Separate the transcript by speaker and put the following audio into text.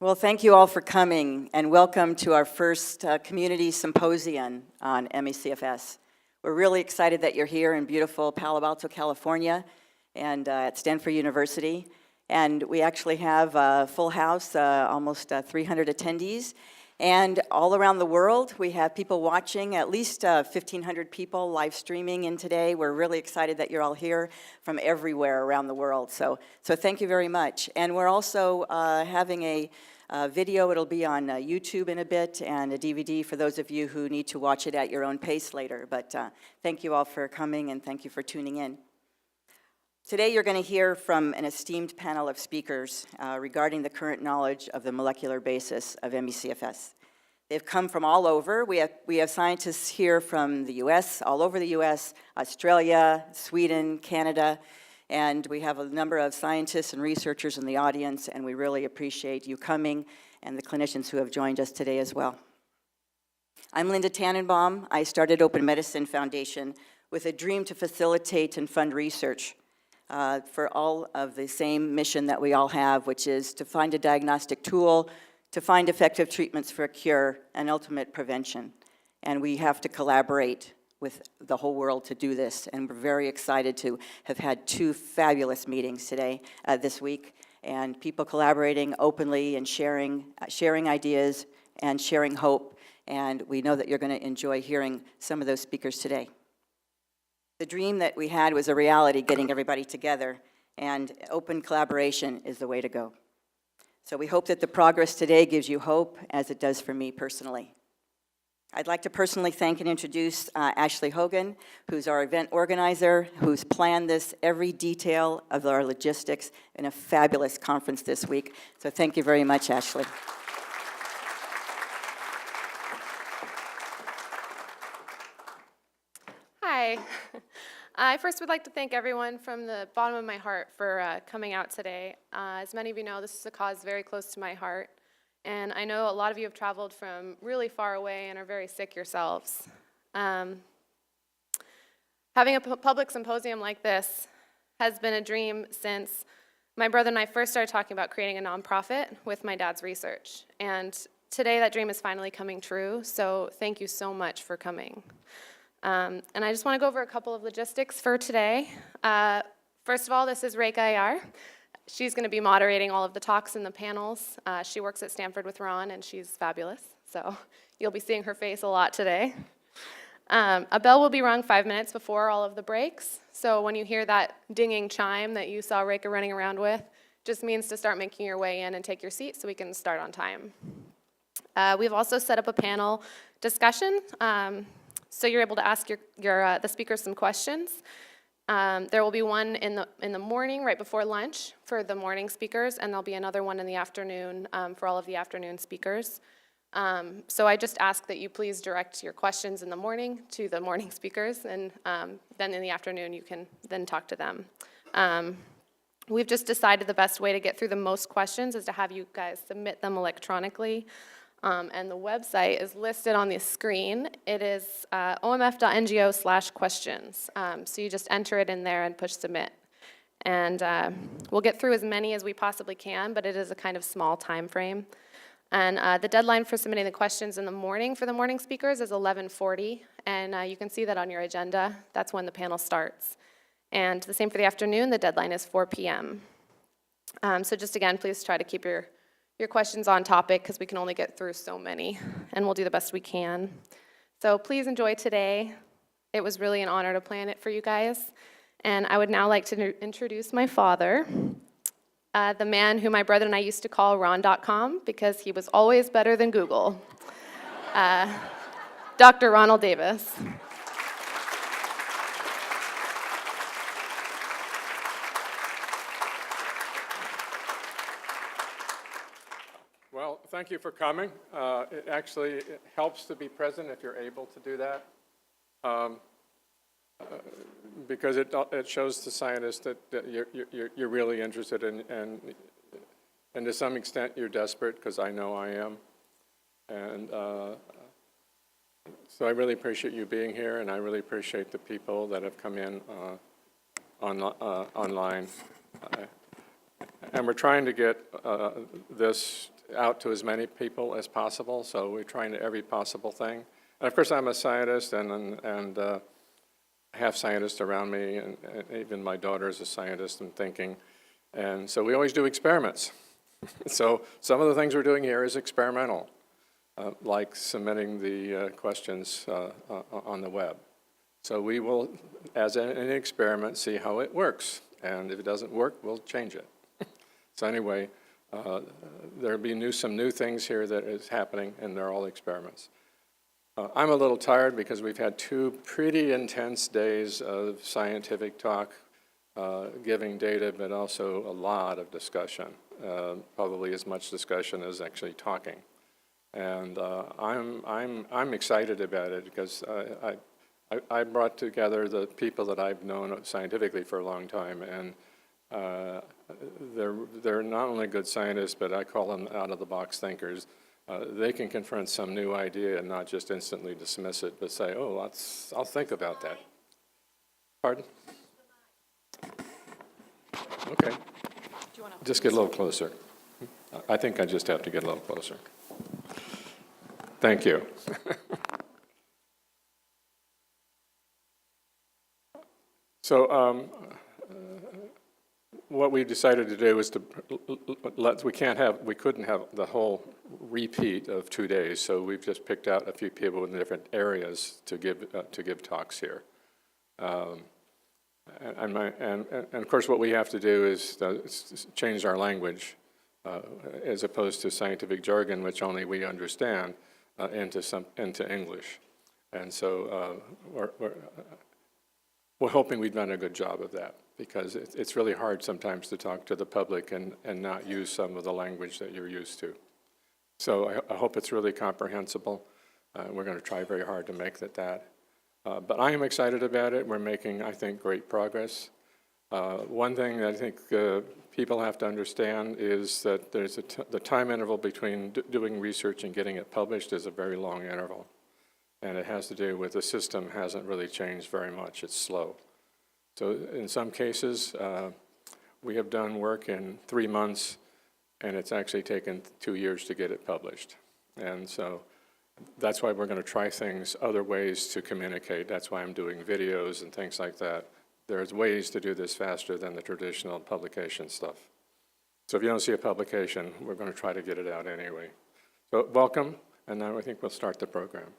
Speaker 1: Well, thank you all for coming, and welcome to our first Community Symposium on CFS. We're really excited that you're here in beautiful Palo Alto, California, and at Stanford University. And we actually have a full house, almost 300 attendees. And all around the world, we have people watching, at least 1,500 people live streaming in today. We're really excited that you're all here from everywhere around the world. So thank you very much. And we're also having a video. It'll be on YouTube in a bit, and a DVD for those of you who need to watch it at your own pace later. But thank you all for coming, and thank you for tuning in. Today you're going to hear from an esteemed panel of speakers regarding the current knowledge of the molecular basis of ME/CFS. They've come from all over. We have scientists here from the US, all over the US, Australia, Sweden, Canada, and we have a number of scientists and researchers in the audience, and we really appreciate you coming and the clinicians who have joined us today as well. I'm Linda Tannenbaum. I started Open Medicine Foundation with a dream to facilitate and fund research for all of the same mission that we all have, which is to find a diagnostic tool, to find effective treatments for a cure, and ultimate prevention. And we have to collaborate with the whole world to do this. And we're very excited to have had two fabulous meetings today, this week, and people collaborating openly and sharing ideas and sharing hope. And we know that you're going to enjoy hearing some of those speakers today. The dream that we had was a reality, getting everybody together, and open collaboration is the way to go. So we hope that the progress today gives you hope, as it does for me personally. I'd like to personally thank and introduce Ashley Hogan, who's our event organizer, who's planned this, every detail of our logistics in a fabulous conference this week. So thank you very much, Ashley.
Speaker 2: Hi. I first would like to thank everyone from the bottom of my heart for coming out today. As many of you know, this is a cause very close to my heart. And I know a lot of you have traveled from really far away and are very sick yourselves. Having a public symposium like this has been a dream since my brother and I first started talking about creating a nonprofit with my dad's research. And today that dream is finally coming true, so thank you so much for coming. And I just want to go over a couple of logistics for today. First of all, this is Rekha Ayar. She's going to be moderating all of the talks and the panels. She works at Stanford with Ron, and she's fabulous. So you'll be seeing her face a lot today. A bell will be rung 5 minutes before all of the breaks. So when you hear that dinging chime that you saw Rekha running around with, just means to start making your way in and take your seat so we can start on time. We've also set up a panel discussion, so you're able to ask the speakers some questions. There will be one in the morning right before lunch for the morning speakers, and there'll be another one in the afternoon for all of the afternoon speakers. So I just ask that you please direct your questions in the morning to the morning speakers, and then in the afternoon you can then talk to them. We've just decided the best way to get through the most questions is to have you guys submit them electronically. And the website is listed on the screen. It is omf.ngo/questions. So you just enter it in there and push submit. And we'll get through as many as we possibly can, but it is a kind of small time frame. And the deadline for submitting the questions in the morning for the morning speakers is 11:40. And you can see that on your agenda. That's when the panel starts. And the same for the afternoon. The deadline is 4 p.m. So just again, please try to keep your questions on topic, because we can only get through so many, and we'll do the best we can. So please enjoy today. It was really an honor to plan it for you guys. And I would now like to introduce my father, the man who my brother and I used to call Ron.com, because he was always better than Google, Dr. Ronald Davis.
Speaker 3: Well, thank you for coming. It actually helps to be present if you're able to do that, because it shows to scientists that you're really interested in, and to some extent you're desperate, because I know I am. And so I really appreciate you being here, and I really appreciate the people that have come in online. And we're trying to get this out to as many people as possible, so we're trying to every possible thing. And of course, I'm a scientist, and have scientists around me, and even my daughter is a scientist and thinking. And so we always do experiments. So some of the things we're doing here is experimental, like submitting the questions on the web. So we will, as an experiment, see how it works. And if it doesn't work, we'll change it. So anyway, there'll be some new things here that is happening, and they're all experiments. I'm a little tired because we've had 2 pretty intense days of scientific talk, giving data, but also a lot of discussion, probably as much discussion as actually talking. And I'm excited about it because I brought together the people that I've known scientifically for a long time, and they're not only good scientists, but I call them out-of-the-box thinkers. They can confront some new idea and not just instantly dismiss it, but say, oh, I'll think about that. Pardon? Okay. Just get a little closer. I think I just have to get a little closer. Thank you. So what we decided to do is to we couldn't have the whole repeat of 2 days, so we've just picked out a few people in different areas to give talks here. And of course, what we have to do is change our language, as opposed to scientific jargon, which only we understand, into English. And so we're hoping we've done a good job of that, because it's really hard sometimes to talk to the public and not use some of the language that you're used to. So I hope it's really comprehensible. We're going to try very hard to make that. But I am excited about it. We're making, I think, great progress. One thing that I think people have to understand is that there's the time interval between doing research and getting it published is a very long interval. And it has to do with the system hasn't really changed very much. It's slow. So in some cases, we have done work in 3 months, and it's actually taken 2 years to get it published. And so that's why we're going to try other ways to communicate. That's why I'm doing videos and things like that. There's ways to do this faster than the traditional publication stuff. So if you don't see a publication, we're going to try to get it out anyway. So welcome, and now I think we'll start the program.